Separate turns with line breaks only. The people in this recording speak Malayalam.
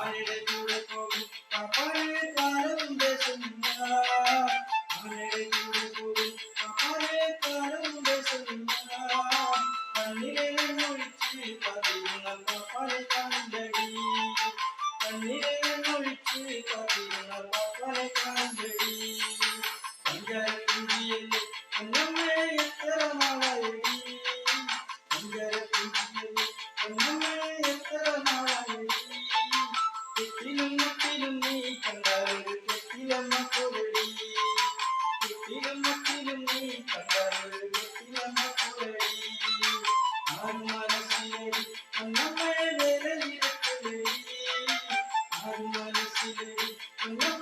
ആരുടെ കൂടെ പോകും പപ്പായെ കാലം ദേശമില്ല ആരുടെ കൂടെ പോകും പപ്പായെ കാലം ദേശമില്ല കണ്ണിലെ ഒഴിച്ച് പതിരുന്ന പപ്പായെ കണ്ടടി കണ്ണിലെ ഒഴിച്ച് പതിരുന്ന പപ്പായെ കണ്ടടി പഞ്ചാരക്കുഞ്ചിയല്ലേ പൊന്നമ്മേ എത്ര നാളായടി പഞ്ചാരക്കുഞ്ചിയല്ലേ പൊന്നമ്മേ എത്ര നാളായടി കെട്ടിലും മട്ടിലും നീ കണ്ടാലൊരു കെട്ടിലമ്മ കൊരടി കെട്ടിലും മട്ടിലും നീ കണ്ടാലൊരു കെട്ടിലമ്മ കൊരടി ആരും മനസ്സിലടി പൊന്നമ്മേ വേലയിരക്കലടി ആരും മനസ്സിലടി പൊന്നമ്മ